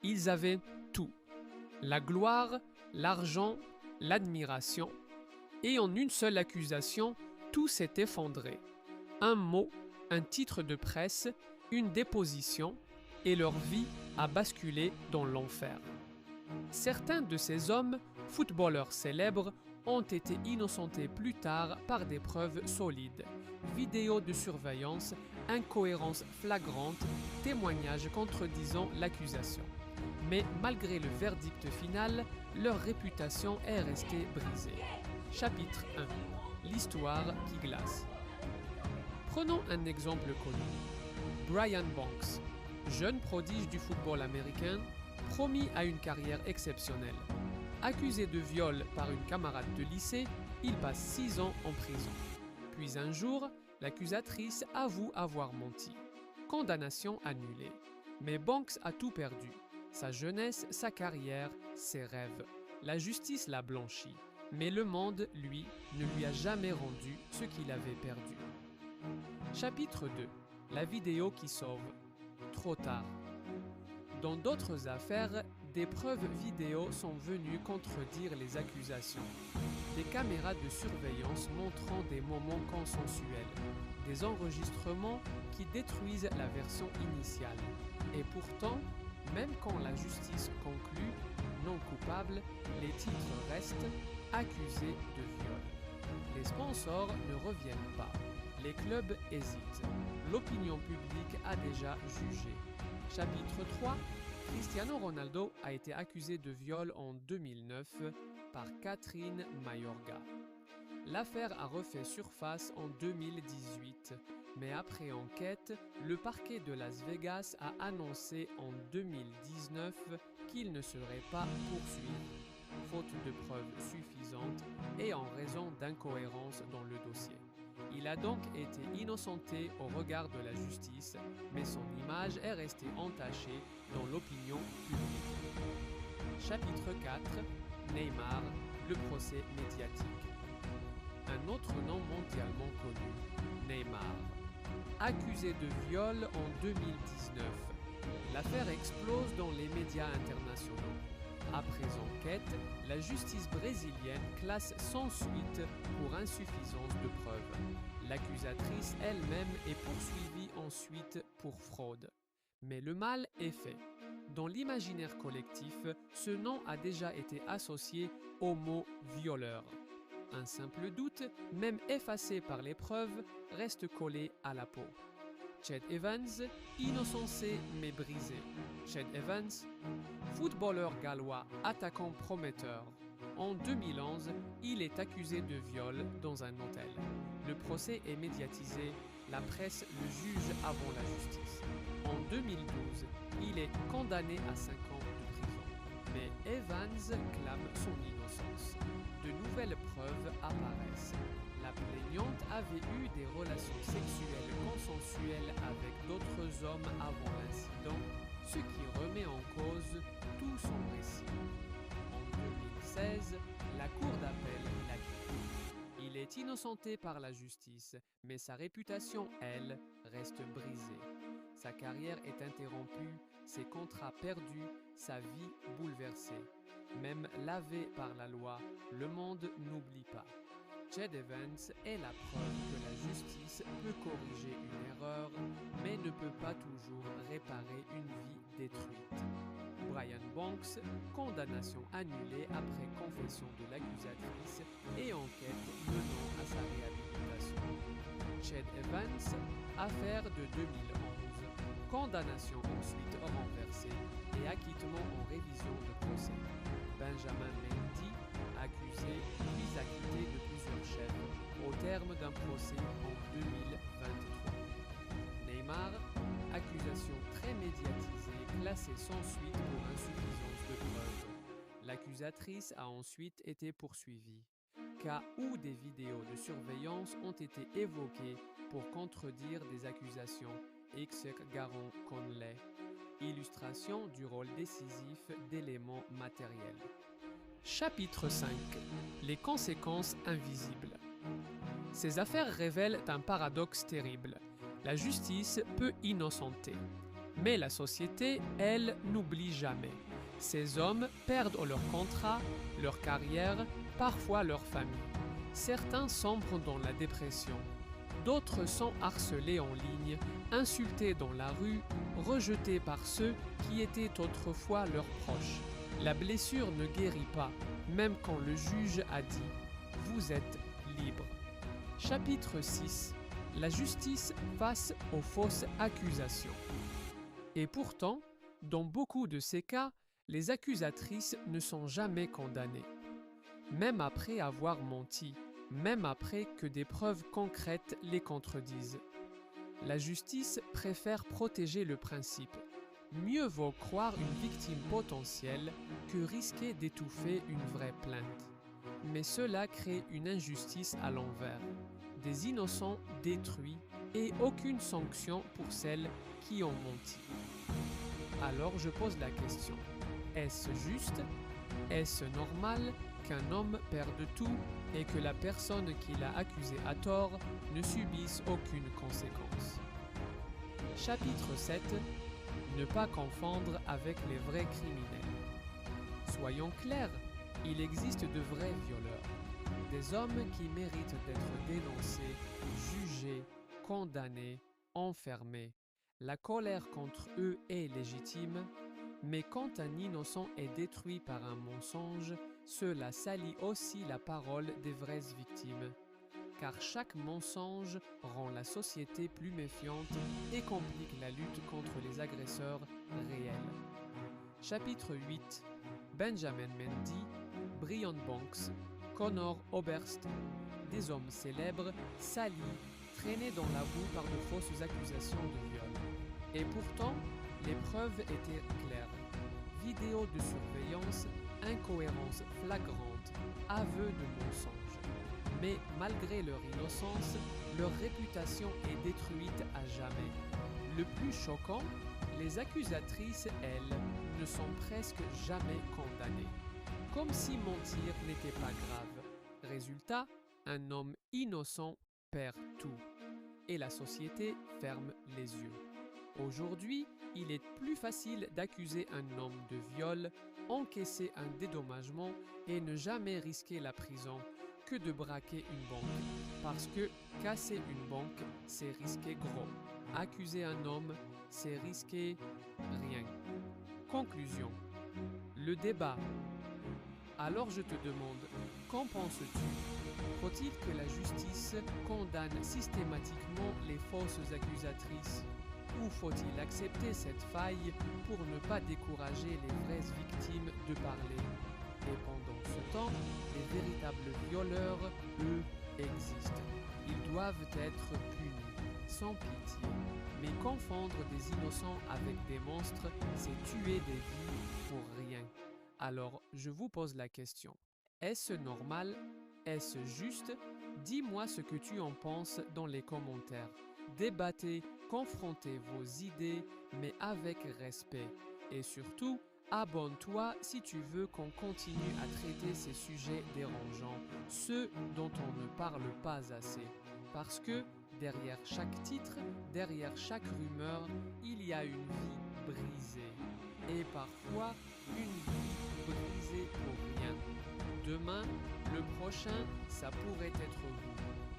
Ils avaient tout. La gloire, l'argent, l'admiration. Et en une seule accusation, tout s'est effondré. Un mot, un titre de presse, une déposition, et leur vie a basculé dans l'enfer. Certains de ces hommes, footballeurs célèbres, ont été innocentés plus tard par des preuves solides. Vidéos de surveillance, incohérences flagrantes, témoignages contredisant l'accusation. Mais malgré le verdict final, leur réputation est restée brisée. Chapitre 1. L'histoire qui glace. Prenons un exemple connu. Brian Banks, jeune prodige du football américain, promis à une carrière exceptionnelle. Accusé de viol par une camarade de lycée, il passe 6 ans en prison. Puis un jour, l'accusatrice avoue avoir menti. Condamnation annulée. Mais Banks a tout perdu. Sa jeunesse, sa carrière, ses rêves. La justice l'a blanchi. Mais le monde, lui, ne lui a jamais rendu ce qu'il avait perdu. Chapitre 2. La vidéo qui sauve. Trop tard. Dans d'autres affaires, des preuves vidéo sont venues contredire les accusations. Des caméras de surveillance montrant des moments consensuels, des enregistrements qui détruisent la version initiale. Et pourtant, même quand la justice conclut non coupable, les titres restent accusés de viol. Les sponsors ne reviennent pas. Les clubs hésitent. L'opinion publique a déjà jugé. Chapitre 3. Cristiano Ronaldo a été accusé de viol en 2009 par Catherine Mayorga. L'affaire a refait surface en 2018, mais après enquête, le parquet de Las Vegas a annoncé en 2019 qu'il ne serait pas poursuivi, faute de preuves suffisantes et en raison d'incohérences dans le dossier. Il a donc été innocenté au regard de la justice, mais son image est restée entachée dans l'opinion publique. Chapitre 4. Neymar, le procès médiatique. Un autre nom mondialement connu, Neymar. Accusé de viol en 2019. L'affaire explose dans les médias internationaux. Après enquête, la justice brésilienne classe sans suite pour insuffisance de preuves. L'accusatrice elle-même est poursuivie ensuite pour fraude. Mais le mal est fait. Dans l'imaginaire collectif, ce nom a déjà été associé au mot violeur. Un simple doute, même effacé par les preuves, reste collé à la peau. Ched Evans, innocencé mais brisé. Ched Evans, footballeur gallois, attaquant prometteur. En 2011, il est accusé de viol dans un hôtel. Le procès est médiatisé, la presse le juge avant la justice. En 2012, il est condamné à 5 ans de prison. Mais Evans clame son innocence. De nouvelles preuves apparaissent. La plaignante avait eu des relations sexuelles consensuelles avec d'autres hommes avant l'incident, ce qui remet en cause tout son récit. En 2016, la Cour d'appel l'acquitte. Il est innocenté par la justice, mais sa réputation, elle, reste brisée. Sa carrière est interrompue, ses contrats perdus, sa vie bouleversée. Même lavé par la loi, le monde n'oublie pas. Ched Evans est la preuve que la justice peut corriger une erreur, mais ne peut pas toujours réparer une vie détruite. Brian Banks, condamnation annulée après confession de l'accusatrice et enquête menant à sa réhabilitation. Ched Evans, affaire de 2011, condamnation ensuite renversée et acquittement en révision de procès. Benjamin Mendy, accusé puis acquitté de plusieurs chefs au terme d'un procès en 2023. Neymar, accusation très médiatisée, classée sans suite pour insuffisance de preuves. L'accusatrice a ensuite été poursuivie. Cas où des vidéos de surveillance ont été évoquées pour contredire des accusations. Ixek Garon Conley. Illustration du rôle décisif d'éléments matériels. Chapitre 5. Les conséquences invisibles. Ces affaires révèlent un paradoxe terrible. La justice peut innocenter. Mais la société, elle, n'oublie jamais. Ces hommes perdent leur contrat, leur carrière, parfois leur famille. Certains sombrent dans la dépression. D'autres sont harcelés en ligne, insultés dans la rue, rejetés par ceux qui étaient autrefois leurs proches. La blessure ne guérit pas, même quand le juge a dit « Vous êtes libre ». Chapitre 6. La justice face aux fausses accusations. Et pourtant, dans beaucoup de ces cas, les accusatrices ne sont jamais condamnées. Même après avoir menti, même après que des preuves concrètes les contredisent. La justice préfère protéger le principe. Mieux vaut croire une victime potentielle que risquer d'étouffer une vraie plainte. Mais cela crée une injustice à l'envers. Des innocents détruits et aucune sanction pour celles qui ont menti. Alors je pose la question, est-ce juste? Est-ce normal qu'un homme perde tout et que la personne qui l'a accusé à tort ne subisse aucune conséquence? Chapitre 7. Ne pas confondre avec les vrais criminels. Soyons clairs, il existe de vrais violeurs. Des hommes qui méritent d'être dénoncés, jugés, condamnés, enfermés. La colère contre eux est légitime, mais quand un innocent est détruit par un mensonge, cela salit aussi la parole des vraies victimes. Car chaque mensonge rend la société plus méfiante et complique la lutte contre les agresseurs réels. Chapitre 8. Benjamin Mendy, Brian Banks, Connor Oberst, des hommes célèbres, salis, traînés dans la boue par de fausses accusations de viol. Et pourtant, les preuves étaient claires. Vidéos de surveillance, incohérences flagrantes, aveux de mensonges. Mais malgré leur innocence, leur réputation est détruite à jamais. Le plus choquant, les accusatrices, elles, ne sont presque jamais condamnées. Comme si mentir n'était pas grave. Résultat, un homme innocent perd tout. Et la société ferme les yeux. Aujourd'hui, il est plus facile d'accuser un homme de viol, encaisser un dédommagement et ne jamais risquer la prison que de braquer une banque. Parce que casser une banque, c'est risquer gros. Accuser un homme, c'est risquer rien. Conclusion. Le débat. Alors je te demande, qu'en penses-tu? Faut-il que la justice condamne systématiquement les fausses accusatrices? Ou faut-il accepter cette faille pour ne pas décourager les vraies victimes de parler? Et pendant ce temps, les véritables violeurs, eux, existent. Ils doivent être punis, sans pitié. Mais confondre des innocents avec des monstres, c'est tuer des vies pour rien. Alors, je vous pose la question. Est-ce normal? Est-ce juste? Dis-moi ce que tu en penses dans les commentaires. Débattez, confrontez vos idées, mais avec respect. Et surtout, abonne-toi si tu veux qu'on continue à traiter ces sujets dérangeants, ceux dont on ne parle pas assez. Parce que derrière chaque titre, derrière chaque rumeur, il y a une vie brisée. Et parfois, une vie brisée pour rien. Demain, le prochain, ça pourrait être vous.